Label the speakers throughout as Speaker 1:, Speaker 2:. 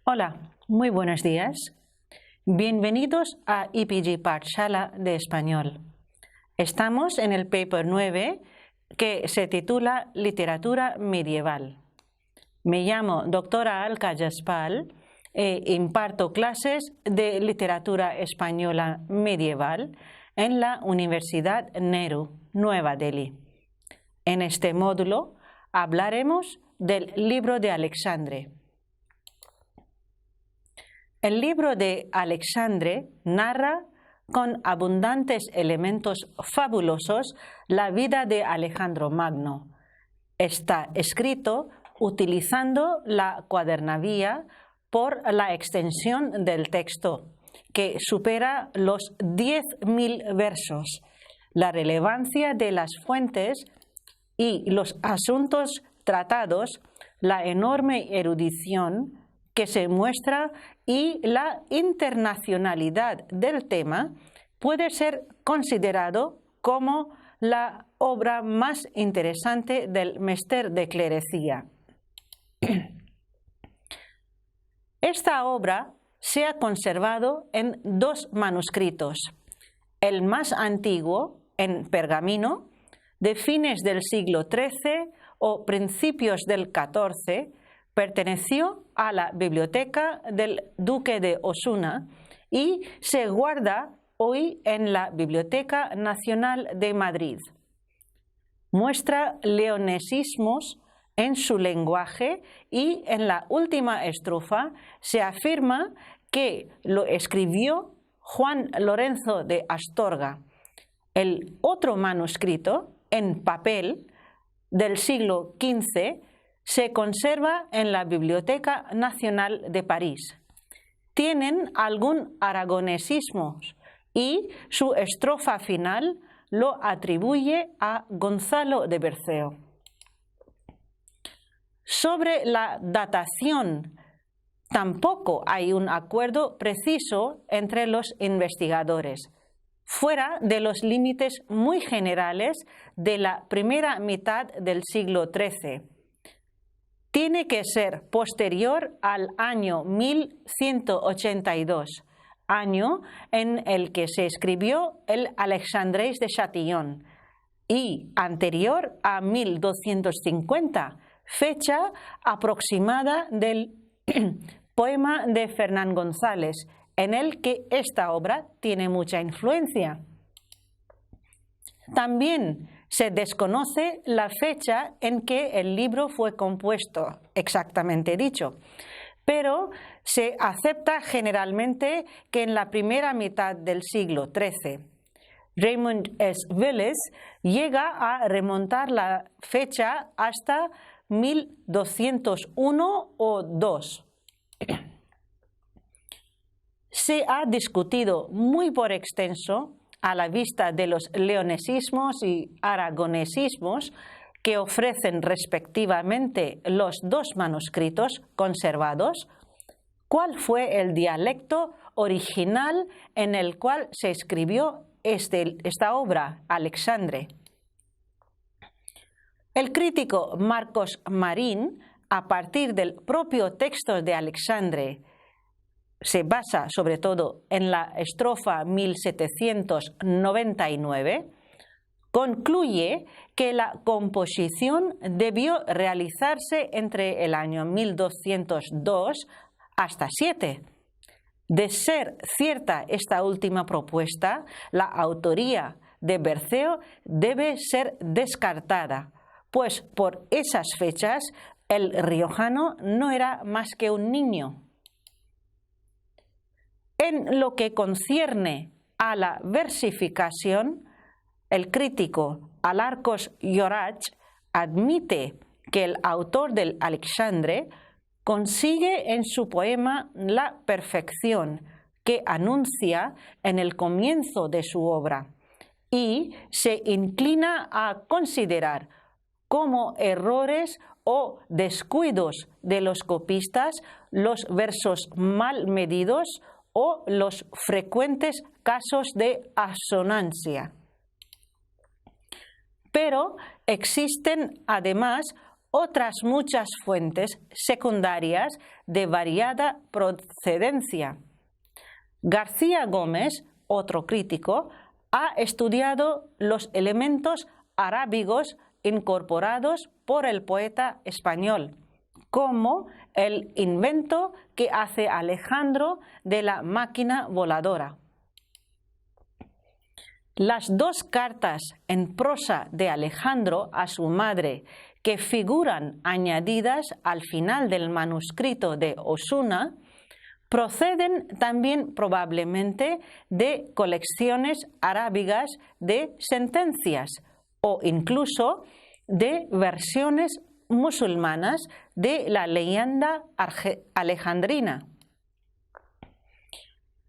Speaker 1: Hola, muy buenos días. Bienvenidos a EPG Pathshala de Español. Estamos en el paper 9 que se titula Literatura medieval. Me llamo doctora Alka Jaspal e imparto clases de literatura española medieval en la Universidad Nehru, Nueva Delhi. En este módulo hablaremos del libro de Alexandre. El libro de Alexandre narra con abundantes elementos fabulosos la vida de Alejandro Magno. Está escrito utilizando la cuadernavía por la extensión del texto, que supera los 10.000 versos, la relevancia de las fuentes y los asuntos tratados, la enorme erudición que se muestra y la internacionalidad del tema puede ser considerado como la obra más interesante del Mester de Clerecía. Esta obra se ha conservado en dos manuscritos. El más antiguo, en pergamino, de fines del siglo XIII o principios del XIV, perteneció a la biblioteca del duque de Osuna y se guarda hoy en la Biblioteca Nacional de Madrid. Muestra leonesismos en su lenguaje y en la última estrofa se afirma que lo escribió Juan Lorenzo de Astorga. El otro manuscrito, en papel, del siglo XV, se conserva en la Biblioteca Nacional de París. Tienen algún aragonesismo y su estrofa final lo atribuye a Gonzalo de Berceo. Sobre la datación, tampoco hay un acuerdo preciso entre los investigadores, fuera de los límites muy generales de la primera mitad del siglo XIII. Tiene que ser posterior al año 1182, año en el que se escribió el Alexandrés de Chatillon, y anterior a 1250, fecha aproximada del poema de Fernán González, en el que esta obra tiene mucha influencia. También se desconoce la fecha en que el libro fue compuesto, exactamente dicho, pero se acepta generalmente que en la primera mitad del siglo XIII. Raymond S. Willis llega a remontar la fecha hasta 1201 o 2. Se ha discutido muy por extenso, a la vista de los leonesismos y aragonesismos que ofrecen respectivamente los dos manuscritos conservados, cuál fue el dialecto original en el cual se escribió esta obra, Alexandre. El crítico Marcos Marín, a partir del propio texto de Alexandre, se basa sobre todo en la estrofa 1799, concluye que la composición debió realizarse entre el año 1202 hasta 7. De ser cierta esta última propuesta, la autoría de Berceo debe ser descartada, pues por esas fechas el riojano no era más que un niño. En lo que concierne a la versificación, el crítico Alarcos Llorach admite que el autor del Alexandre consigue en su poema la perfección que anuncia en el comienzo de su obra y se inclina a considerar como errores o descuidos de los copistas los versos mal medidos o los frecuentes casos de asonancia. Pero existen además otras muchas fuentes secundarias de variada procedencia. García Gómez, otro crítico, ha estudiado los elementos arábigos incorporados por el poeta español, como el invento que hace Alejandro de la máquina voladora. Las dos cartas en prosa de Alejandro a su madre, que figuran añadidas al final del manuscrito de Osuna, proceden también probablemente de colecciones arábigas de sentencias o incluso de versiones musulmanas de la leyenda alejandrina.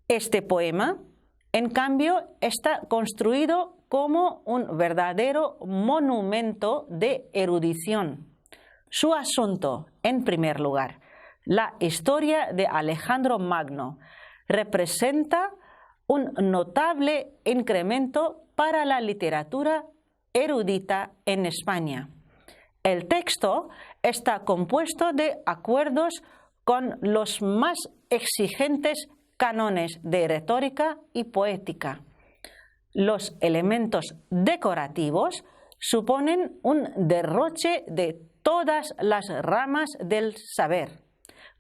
Speaker 1: Este poema, en cambio, está construido como un verdadero monumento de erudición. Su asunto, en primer lugar, la historia de Alejandro Magno, representa un notable incremento para la literatura erudita en España. El texto está compuesto de acuerdos con los más exigentes cánones de retórica y poética. Los elementos decorativos suponen un derroche de todas las ramas del saber,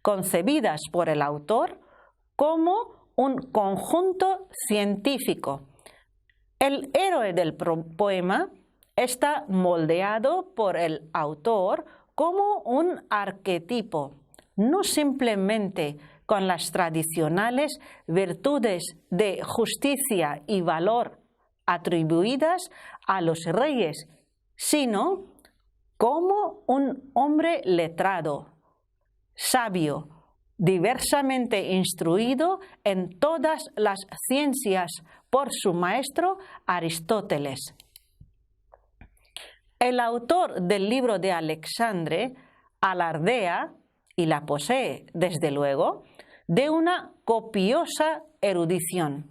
Speaker 1: concebidas por el autor como un conjunto científico. El héroe del poema está moldeado por el autor como un arquetipo, no simplemente con las tradicionales virtudes de justicia y valor atribuidas a los reyes, sino como un hombre letrado, sabio, diversamente instruido en todas las ciencias por su maestro Aristóteles. El autor del libro de Alexandre alardea, y la posee desde luego, de una copiosa erudición,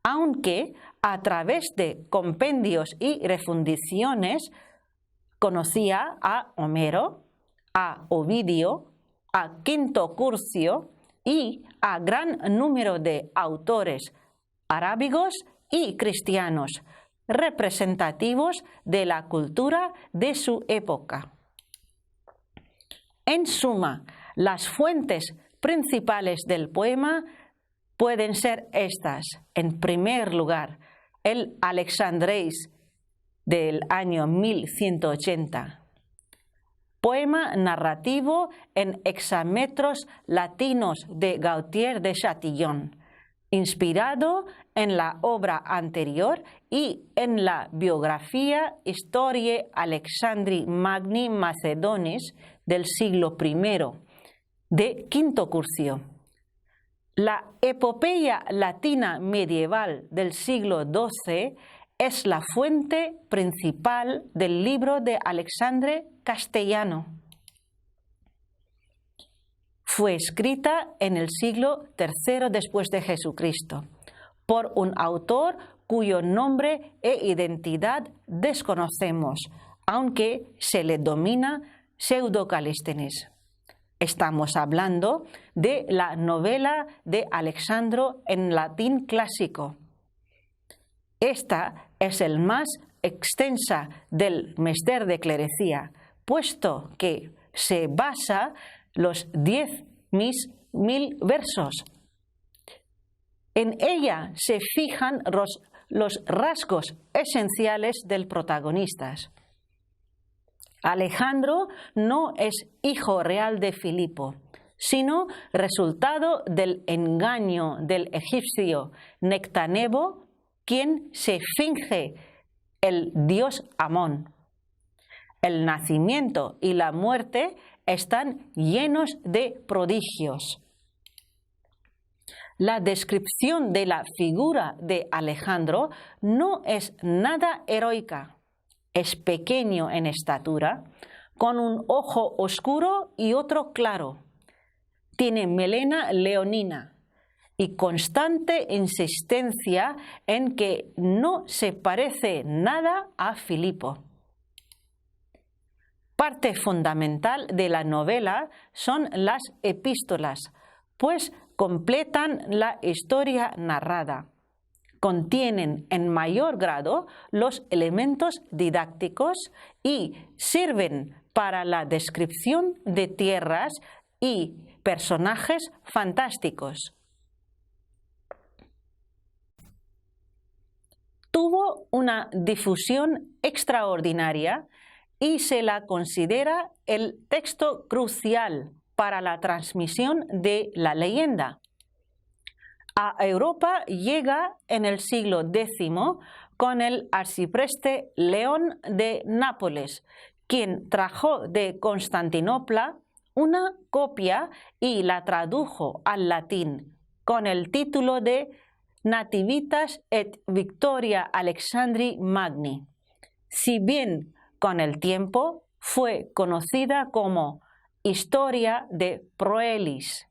Speaker 1: aunque a través de compendios y refundiciones conocía a Homero, a Ovidio, a Quinto Curcio y a gran número de autores arábigos y cristianos, representativos de la cultura de su época. En suma, las fuentes principales del poema pueden ser estas. En primer lugar, el Alexandreis del año 1180, poema narrativo en hexametros latinos de Gautier de Chatillon, inspirado en la obra anterior y en la biografía Historiae Alexandri Magni Macedonis del siglo I de Quinto Curcio. La epopeya latina medieval del siglo XII es la fuente principal del libro de Alexandre castellano. Fue escrita en el siglo III después de Jesucristo por un autor cuyo nombre e identidad desconocemos, aunque se le domina Pseudo-Calístenes. Estamos hablando de la novela de Alexandro en latín clásico. Esta es el más extensa del Mester de Clerecía, puesto que se basa los 10.000 versos. En ella se fijan los rasgos esenciales del protagonista. Alejandro no es hijo real de Filipo, sino resultado del engaño del egipcio Nectanebo, quien se finge el dios Amón. El nacimiento y la muerte están llenos de prodigios. La descripción de la figura de Alejandro no es nada heroica. Es pequeño en estatura, con un ojo oscuro y otro claro. Tiene melena leonina y constante insistencia en que no se parece nada a Filipo. Parte fundamental de la novela son las epístolas, pues completan la historia narrada. Contienen en mayor grado los elementos didácticos y sirven para la descripción de tierras y personajes fantásticos. Tuvo una difusión extraordinaria y se la considera el texto crucial para la transmisión de la leyenda. A Europa llega en el siglo X con el arcipreste León de Nápoles, quien trajo de Constantinopla una copia y la tradujo al latín con el título de Nativitas et Victoria Alexandri Magni. Si bien con el tiempo fue conocida como Historia de Proelis.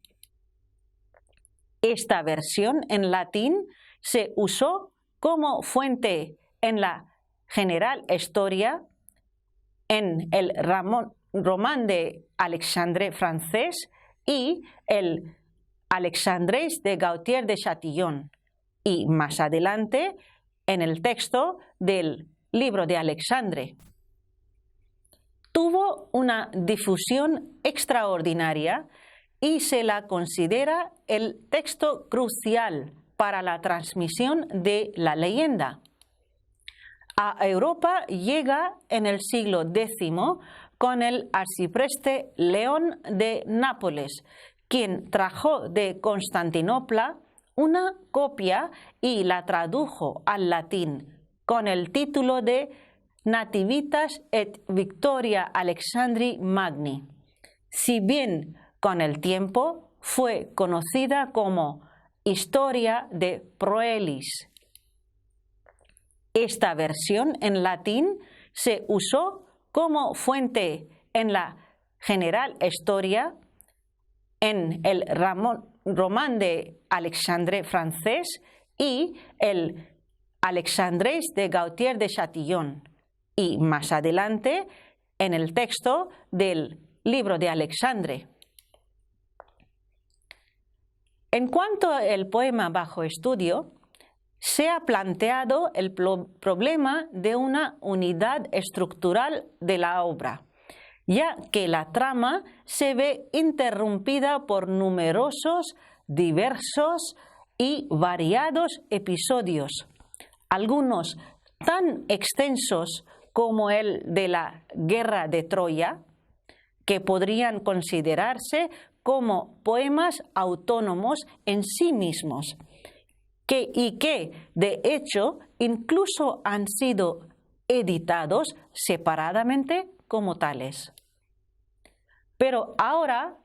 Speaker 1: Esta versión en latín se usó como fuente en la General Historia, en el Roman de Alexandre francés y el Alexandres de Gautier de Chatillon, y más adelante en el texto del libro de Alexandre. Tuvo una difusión extraordinaria y se la considera el texto crucial para la transmisión de la leyenda. A Europa llega en el siglo X con el arcipreste León de Nápoles, quien trajo de Constantinopla una copia y la tradujo al latín con el título de Nativitas et Victoria Alexandri Magni. Si bien con el tiempo fue conocida como Historia de Proelis. Esta versión en latín se usó como fuente en la General Historia, en el Roman de Alexandre francés y el Alexandres de Gautier de Chatillon, y más adelante en el texto del libro de Alexandre. En cuanto al poema bajo estudio, se ha planteado el problema de una unidad estructural de la obra, ya que la trama se ve interrumpida por numerosos, diversos y variados episodios, algunos tan extensos como el de la Guerra de Troya, que podrían considerarse como poemas autónomos en sí mismos, y que, de hecho, incluso han sido editados separadamente como tales. Pero ahora,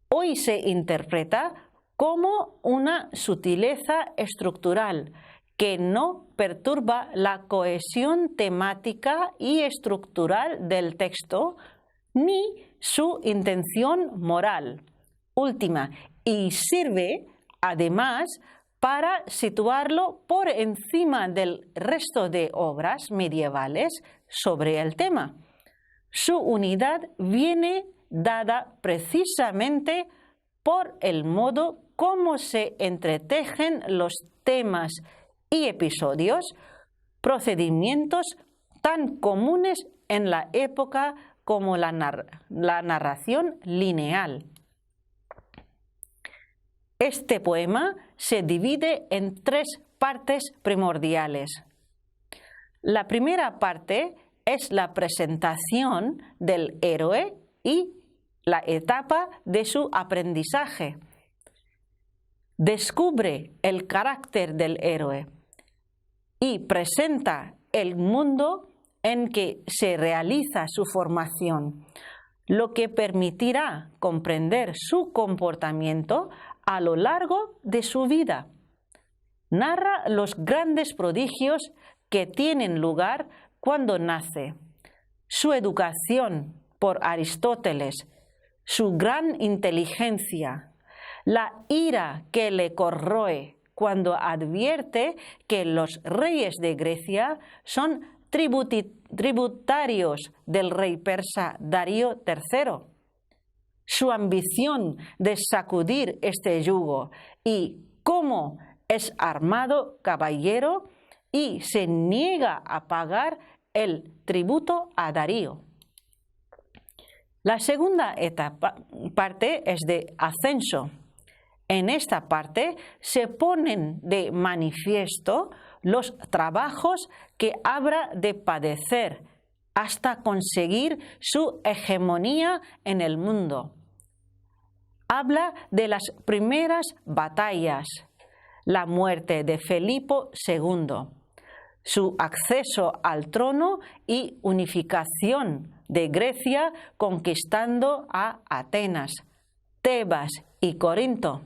Speaker 1: hoy se interpreta como una sutileza estructural que no perturba la cohesión temática y estructural del texto, ni su intención moral última, y sirve, además, para situarlo por encima del resto de obras medievales sobre el tema. Su unidad viene dada precisamente por el modo como se entretejen los temas y episodios, procedimientos tan comunes en la época como la narración lineal. Este poema se divide en tres partes primordiales. La primera parte es la presentación del héroe y la etapa de su aprendizaje. Descubre el carácter del héroe y presenta el mundo en que se realiza su formación, lo que permitirá comprender su comportamiento a lo largo de su vida. Narra los grandes prodigios que tienen lugar cuando nace, su educación por Aristóteles, su gran inteligencia, la ira que le corroe cuando advierte que los reyes de Grecia son tributarios del rey persa Darío III. Su ambición de sacudir este yugo y cómo es armado caballero y se niega a pagar el tributo a Darío. La segunda parte es de ascenso. En esta parte se ponen de manifiesto los trabajos que habrá de padecer hasta conseguir su hegemonía en el mundo. Habla de las primeras batallas, la muerte de Felipe II, su acceso al trono y unificación de Grecia conquistando a Atenas, Tebas y Corinto,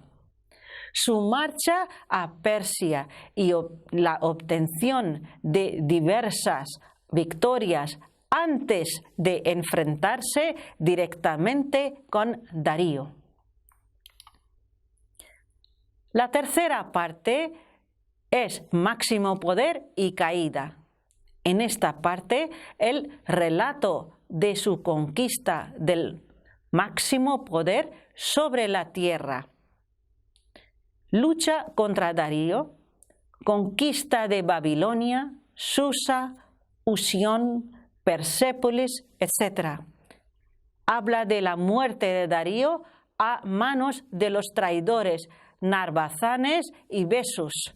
Speaker 1: su marcha a Persia y la obtención de diversas victorias antes de enfrentarse directamente con Darío. La tercera parte es máximo poder y caída. En esta parte, el relato de su conquista del máximo poder sobre la tierra, lucha contra Darío, conquista de Babilonia, Susa, Usión, Persépolis, etc. Habla de la muerte de Darío a manos de los traidores Narbazanes y Besus.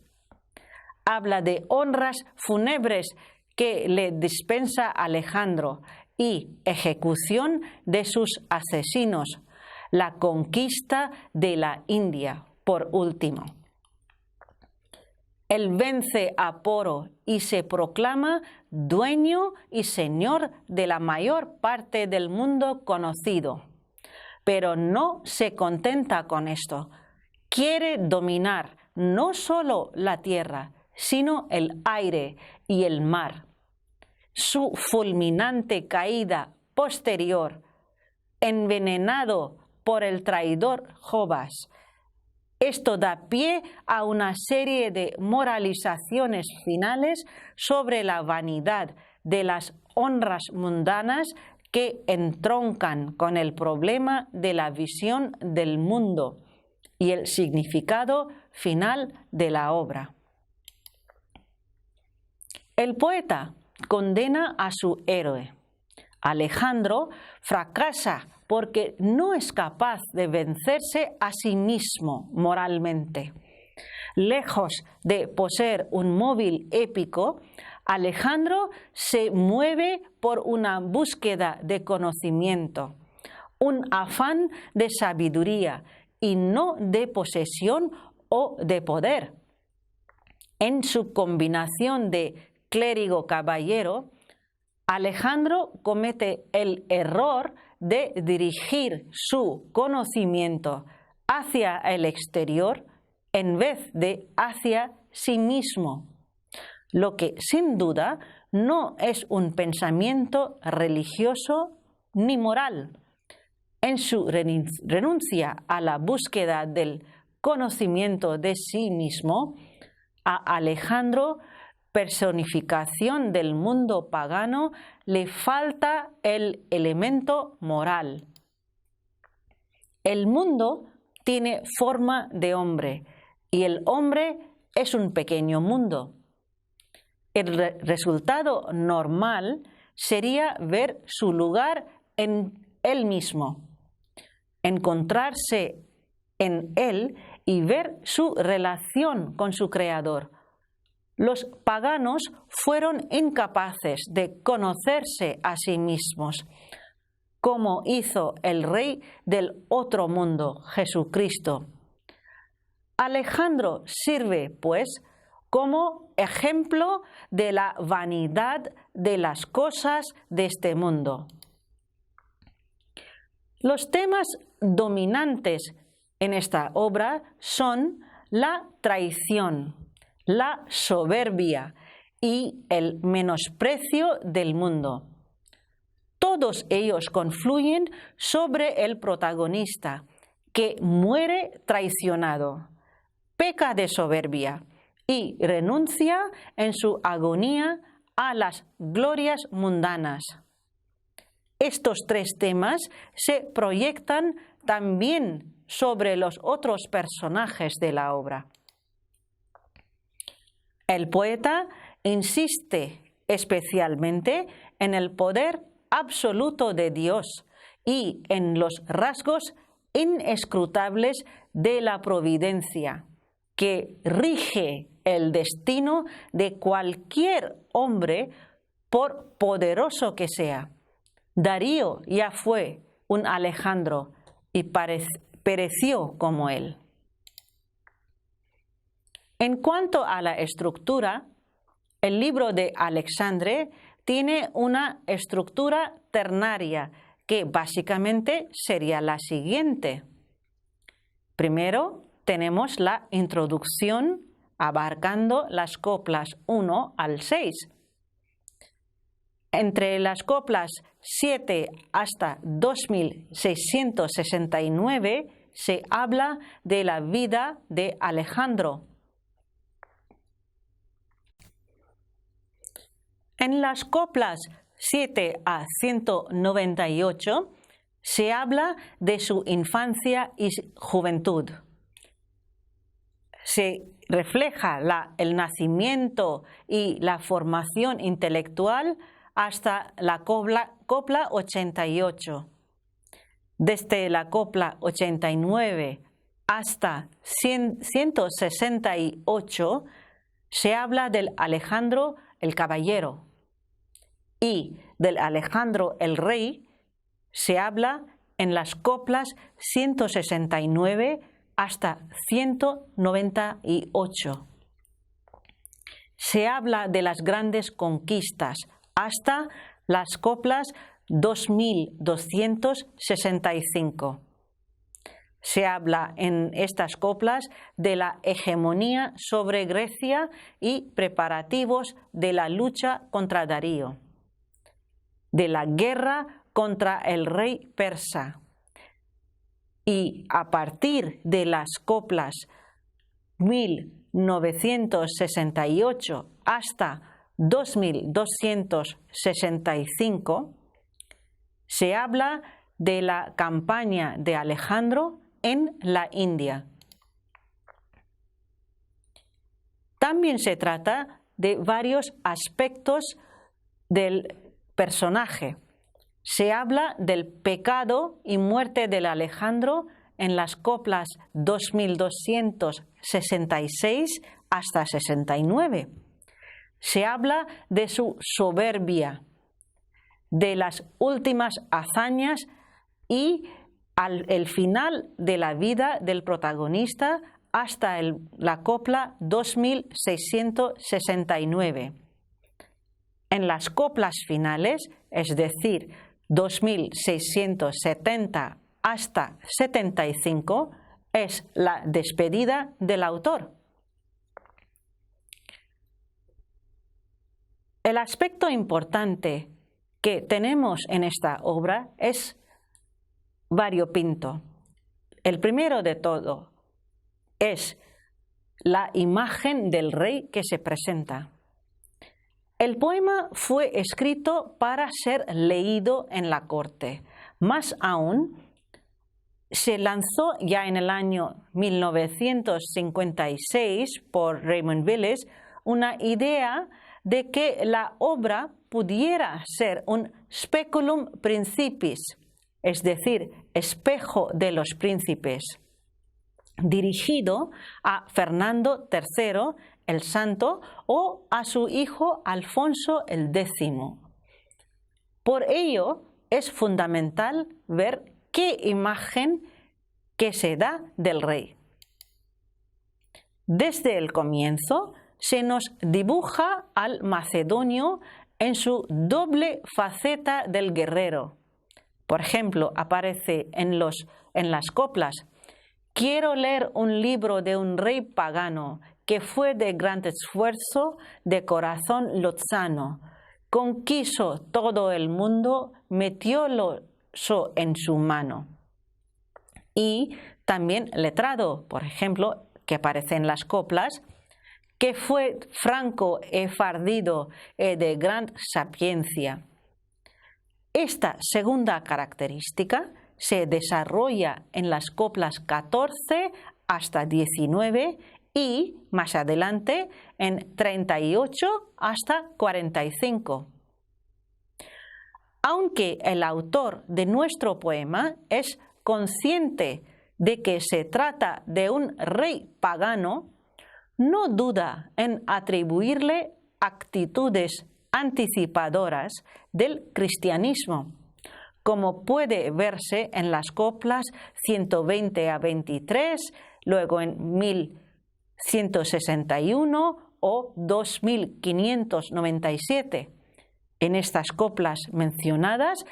Speaker 1: Habla de honras fúnebres que le dispensa Alejandro y ejecución de sus asesinos, la conquista de la India, por último. Él vence a Poro y se proclama dueño y señor de la mayor parte del mundo conocido. Pero no se contenta con esto. Quiere dominar no solo la tierra, sino el aire y el mar. Su fulminante caída posterior, envenenado por el traidor Jobas. Esto da pie a una serie de moralizaciones finales sobre la vanidad de las honras mundanas que entroncan con el problema de la visión del mundo y el significado final de la obra. El poeta condena a su héroe. Alejandro fracasa porque no es capaz de vencerse a sí mismo moralmente. Lejos de poseer un móvil épico, Alejandro se mueve por una búsqueda de conocimiento, un afán de sabiduría y no de posesión o de poder. En su combinación de clérigo-caballero, Alejandro comete el error de dirigir su conocimiento hacia el exterior en vez de hacia sí mismo, lo que sin duda no es un pensamiento religioso ni moral. En su renuncia a la búsqueda del conocimiento de sí mismo, a Alejandro, personificación del mundo pagano, le falta el elemento moral. El mundo tiene forma de hombre y el hombre es un pequeño mundo. El resultado normal sería ver su lugar en él mismo, encontrarse en él y ver su relación con su creador. Los paganos fueron incapaces de conocerse a sí mismos, como hizo el rey del otro mundo, Jesucristo. Alejandro sirve, pues, como ejemplo de la vanidad de las cosas de este mundo. Los temas dominantes en esta obra son la traición, la soberbia y el menosprecio del mundo. Todos ellos confluyen sobre el protagonista, que muere traicionado, peca de soberbia y renuncia en su agonía a las glorias mundanas. Estos tres temas se proyectan también sobre los otros personajes de la obra. El poeta insiste especialmente en el poder absoluto de Dios y en los rasgos inescrutables de la providencia que rige el destino de cualquier hombre, por poderoso que sea. Darío ya fue un Alejandro y pereció como él. En cuanto a la estructura, el libro de Alexandre tiene una estructura ternaria que básicamente sería la siguiente. Primero tenemos la introducción abarcando las coplas 1 al 6. Entre las coplas 7 hasta 2669 se habla de la vida de Alejandro. En las coplas 7 a 198 se habla de su infancia y juventud. Se refleja el nacimiento y la formación intelectual hasta la copla 88. Desde la copla 89 hasta 168 se habla del Alejandro el caballero, y del Alejandro el rey se habla en las coplas 169 hasta 198. Se habla de las grandes conquistas hasta las coplas 2265. Se habla en estas coplas de la hegemonía sobre Grecia y preparativos de la lucha contra Darío, de la guerra contra el rey persa. Y a partir de las coplas 1968 hasta 2265, se habla de la campaña de Alejandro en la India. También se trata de varios aspectos del personaje. Se habla del pecado y muerte del Alejandro en las coplas 2266 hasta 69. Se habla de su soberbia, de las últimas hazañas y el final de la vida del protagonista hasta la copla 2669. En las coplas finales, es decir, 2670 hasta 75, es la despedida del autor. El aspecto importante que tenemos en esta obra es variopinto. El primero de todo es la imagen del rey que se presenta. El poema fue escrito para ser leído en la corte. Más aún, se lanzó ya en el año 1956 por Raymond Willis una idea de que la obra pudiera ser un speculum principis, es decir, espejo de los príncipes, dirigido a Fernando III el Santo o a su hijo Alfonso el X. Por ello es fundamental ver qué imagen que se da del rey. Desde el comienzo se nos dibuja al macedonio en su doble faceta del guerrero. Por ejemplo, aparece en las coplas: quiero leer un libro de un rey pagano que fue de gran esfuerzo, de corazón lozano, conquiso todo el mundo, metiólo en su mano. Y también letrado, por ejemplo, que aparece en las coplas: que fue franco y fardido y de gran sapiencia. Esta segunda característica se desarrolla en las coplas 14 hasta 19 y, más adelante, en 38 hasta 45. Aunque el autor de nuestro poema es consciente de que se trata de un rey pagano, no duda en atribuirle actitudes anticipadoras del cristianismo, como puede verse en las coplas 120 a 23, luego en 1161 o 2597. En estas coplas mencionadas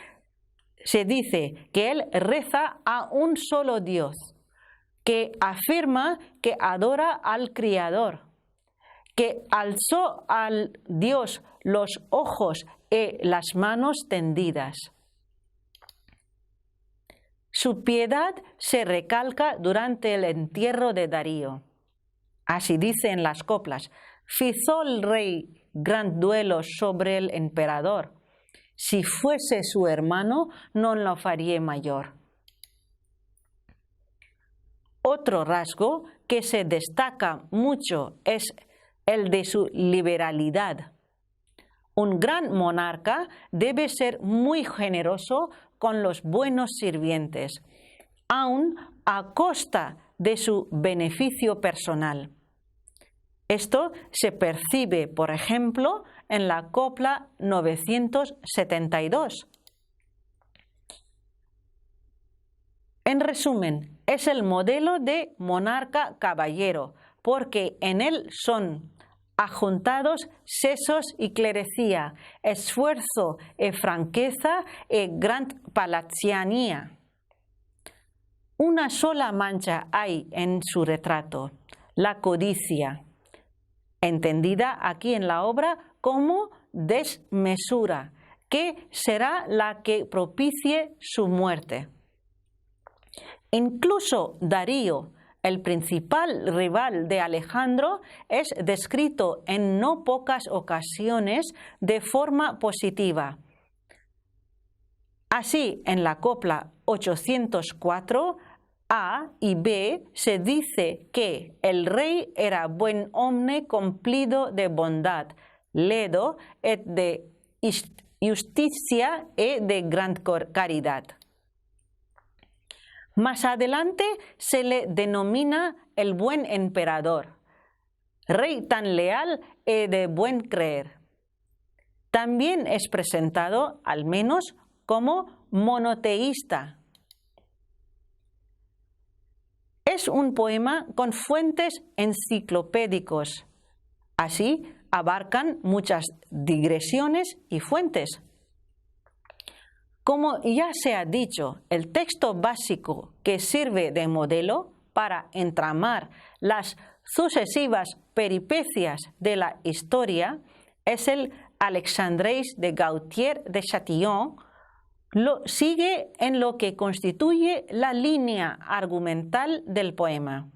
Speaker 1: se dice que él reza a un solo Dios, que afirma que adora al Criador, que alzó al Dios los ojos y las manos tendidas. Su piedad se recalca durante el entierro de Darío. Así dice en las coplas: «Fizo el rey gran duelo sobre el emperador. Si fuese su hermano, no lo faría mayor». Otro rasgo que se destaca mucho es el de su liberalidad. Un gran monarca debe ser muy generoso con los buenos sirvientes, aun a costa de su beneficio personal. Esto se percibe, por ejemplo, en la copla 972. En resumen, es el modelo de monarca caballero, porque en él son ajuntados sesos y clerecía, esfuerzo y franqueza y gran palacianía. Una sola mancha hay en su retrato: la codicia, entendida aquí en la obra como desmesura, que será la que propicie su muerte. Incluso Darío, el principal rival de Alejandro, es descrito en no pocas ocasiones de forma positiva. Así, en la copla 804, A y B se dice que el rey era buen hombre cumplido de bondad, ledo et de justicia y de gran caridad. Más adelante se le denomina el buen emperador, rey tan leal y de buen creer. También es presentado, al menos, como monoteísta. Es un poema con fuentes enciclopédicos. Así abarcan muchas digresiones y fuentes. Como ya se ha dicho, el texto básico que sirve de modelo para entramar las sucesivas peripecias de la historia es el Alexandreis de Gautier de Chatillon. Lo sigue en lo que constituye la línea argumental del poema.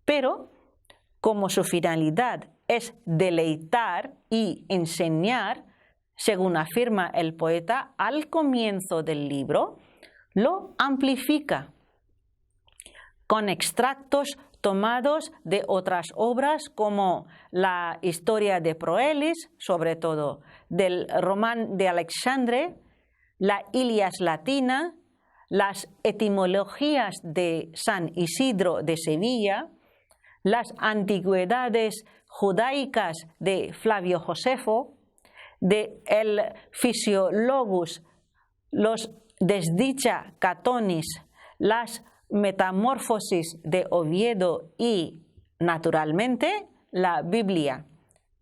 Speaker 1: Pero, como su finalidad es deleitar y enseñar, según afirma el poeta al comienzo del libro, lo amplifica con extractos tomados de otras obras como la Historia de Proelis, sobre todo del Román de Alexandre, la Ilias Latina, las Etimologías de San Isidro de Sevilla, las Antigüedades Judaicas de Flavio Josefo, de el Physiologus, los Desdicha Catonis, las Metamorfosis de Oviedo y, naturalmente, la Biblia,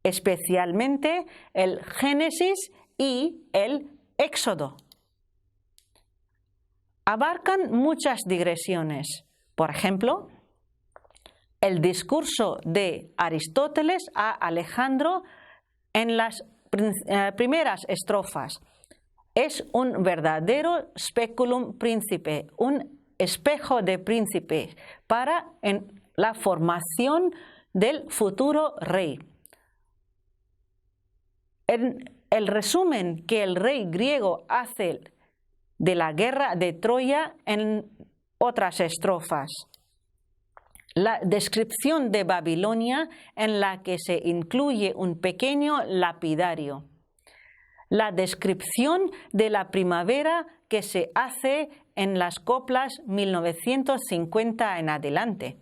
Speaker 1: especialmente el Génesis y el Éxodo. Abarcan muchas digresiones. Por ejemplo, el discurso de Aristóteles a Alejandro en las primeras estrofas. Es un verdadero speculum príncipe, un espejo de príncipe para la formación del futuro rey. El resumen que el rey griego hace de la guerra de Troya en otras estrofas. La descripción de Babilonia en la que se incluye un pequeño lapidario. La descripción de la primavera que se hace en las coplas 1950 en adelante.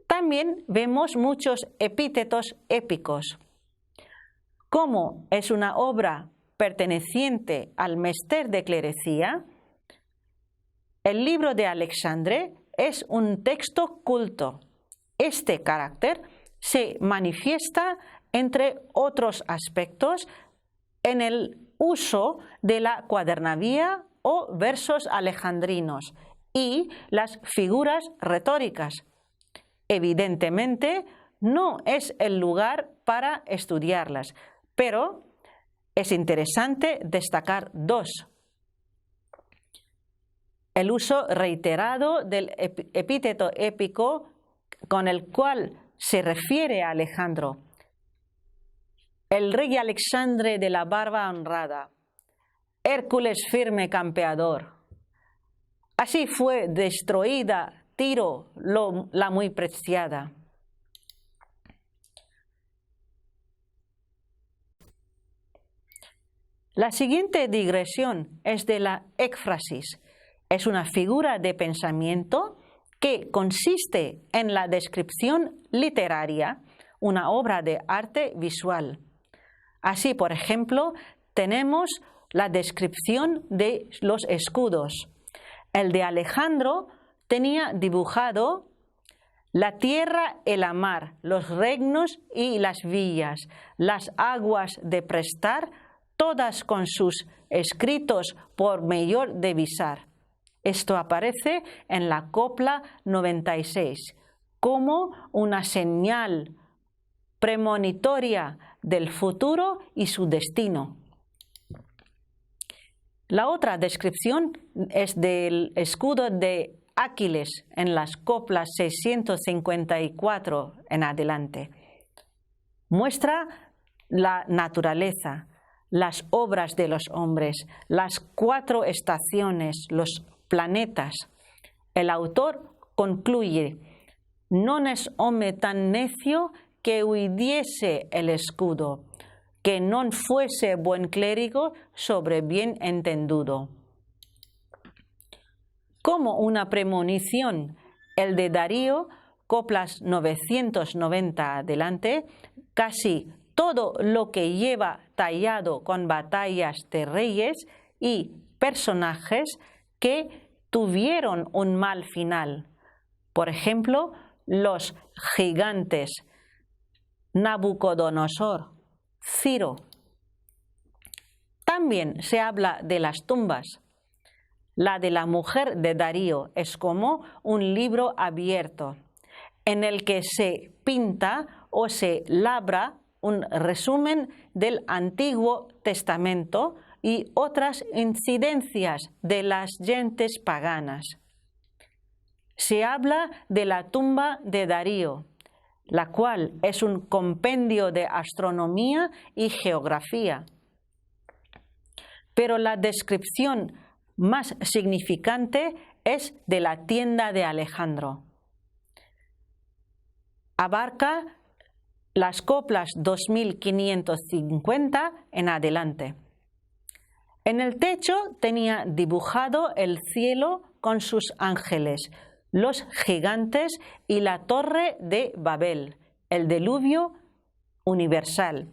Speaker 1: También vemos muchos epítetos épicos. Como es una obra perteneciente al Mester de Clerecía, el libro de Alexandre es un texto culto. Este carácter se manifiesta, entre otros aspectos, en el uso de la cuadernavía o versos alejandrinos y las figuras retóricas. Evidentemente, no es el lugar para estudiarlas, pero es interesante destacar dos. El uso reiterado del epíteto épico con el cual se refiere a Alejandro. El rey Alexandre de la barba honrada, Hércules firme campeador. Así fue destruida Tiro, la muy preciada. La siguiente digresión es de la éfrasis. Es una figura de pensamiento que consiste en la descripción literaria, una obra de arte visual. Así, por ejemplo, tenemos la descripción de los escudos. El de Alejandro tenía dibujado la tierra y la mar, los reinos y las villas, las aguas de prestar, todas con sus escritos por mayor de visar. Esto aparece en la copla 96 como una señal premonitoria del futuro y su destino. La otra descripción es del escudo de Aquiles en las coplas 654 en adelante. Muestra la naturaleza, las obras de los hombres, las 4 estaciones, los planetas. El autor concluye: «Non es home tan necio que huidiese el escudo, que non fuese buen clérigo sobre bien entendido». Como una premonición, el de Darío, coplas 990 adelante, casi todo lo que lleva tallado con batallas de reyes y personajes que tuvieron un mal final. Por ejemplo, los gigantes, Nabucodonosor, Ciro. También se habla de las tumbas. La de la mujer de Darío es como un libro abierto, en el que se pinta o se labra un resumen del Antiguo Testamento y otras incidencias de las gentes paganas. Se habla de la tumba de Darío, la cual es un compendio de astronomía y geografía. Pero la descripción más significante es de la tienda de Alejandro. Abarca las coplas 2550 en adelante. En el techo tenía dibujado el cielo con sus ángeles, los gigantes y la torre de Babel, el diluvio universal.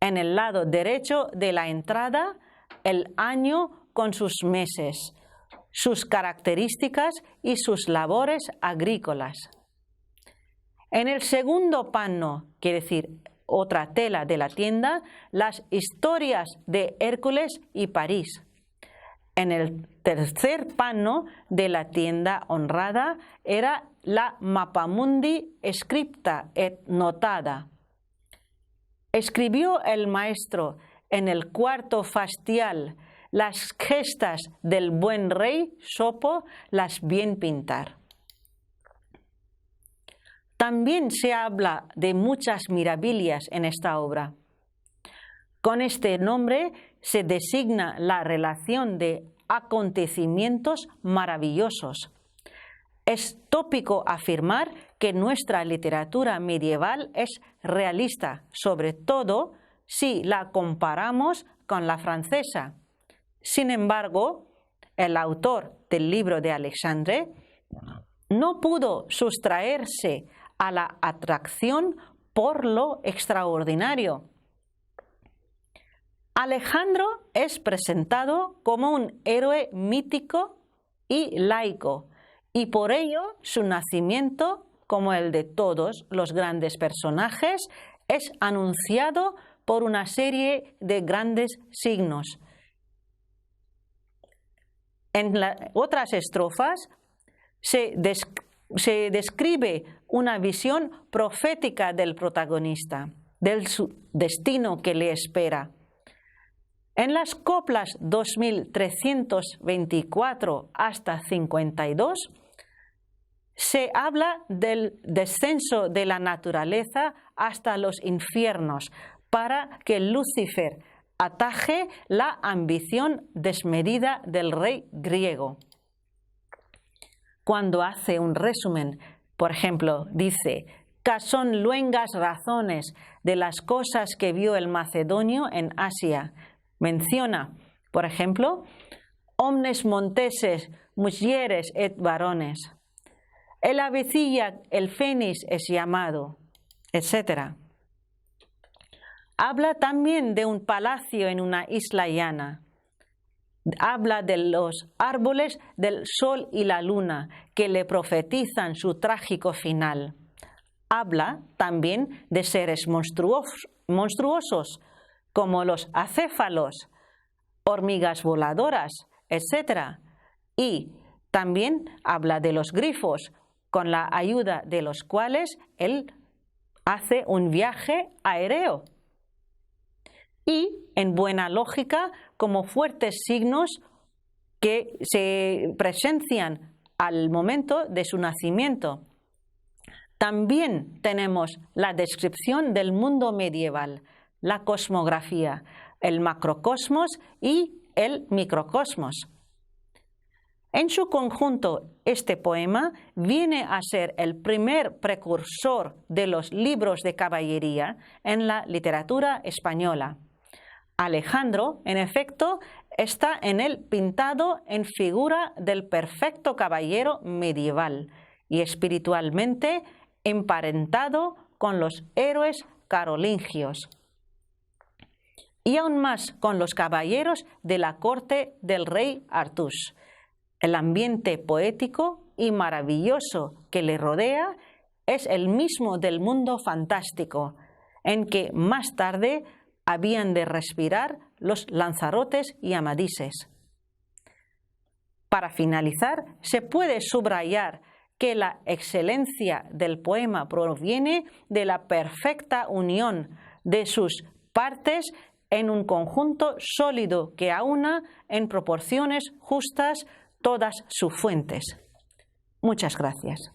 Speaker 1: En el lado derecho de la entrada, el año con sus meses, sus características y sus labores agrícolas. En el segundo pano, quiere decir otra tela de la tienda, las historias de Hércules y París. En el tercer pano de la tienda honrada era la Mappamundi scripta et notada. Escribió el maestro en el cuarto fastial las gestas del buen rey Sopo, las bien pintar. También se habla de muchas maravillas en esta obra. Con este nombre se designa la relación de acontecimientos maravillosos. Es tópico afirmar que nuestra literatura medieval es realista, sobre todo si la comparamos con la francesa. Sin embargo, el autor del libro de Alexandre no pudo sustraerse a la atracción por lo extraordinario. Alejandro es presentado como un héroe mítico y laico, y por ello su nacimiento, como el de todos los grandes personajes, es anunciado por una serie de grandes signos. En otras estrofas se describe una visión profética del protagonista, del destino que le espera. En las coplas 2324 hasta 52 se habla del descenso de la naturaleza hasta los infiernos para que Lucifer ataje la ambición desmedida del rey griego. Cuando hace un resumen, por ejemplo, dice: «Son luengas razones de las cosas que vio el macedonio en Asia». Menciona, por ejemplo, «omnes monteses, mujeres et varones». «El avecilla, el fénix es llamado», etc. Habla también de un palacio en una isla llana. Habla de los árboles del sol y la luna que le profetizan su trágico final. Habla también de seres monstruosos como los acéfalos, hormigas voladoras, etc. Y también habla de los grifos, con la ayuda de los cuales él hace un viaje aéreo. Y, en buena lógica, como fuertes signos que se presencian al momento de su nacimiento. También tenemos la descripción del mundo medieval, la cosmografía, el macrocosmos y el microcosmos. En su conjunto, este poema viene a ser el primer precursor de los libros de caballería en la literatura española. Alejandro, en efecto, está en él pintado en figura del perfecto caballero medieval y espiritualmente emparentado con los héroes carolingios y aún más con los caballeros de la corte del rey Artús. El ambiente poético y maravilloso que le rodea es el mismo del mundo fantástico, en que más tarde habían de respirar los Lanzarotes y Amadises. Para finalizar, se puede subrayar que la excelencia del poema proviene de la perfecta unión de sus partes en un conjunto sólido que aúna en proporciones justas todas sus fuentes. Muchas gracias.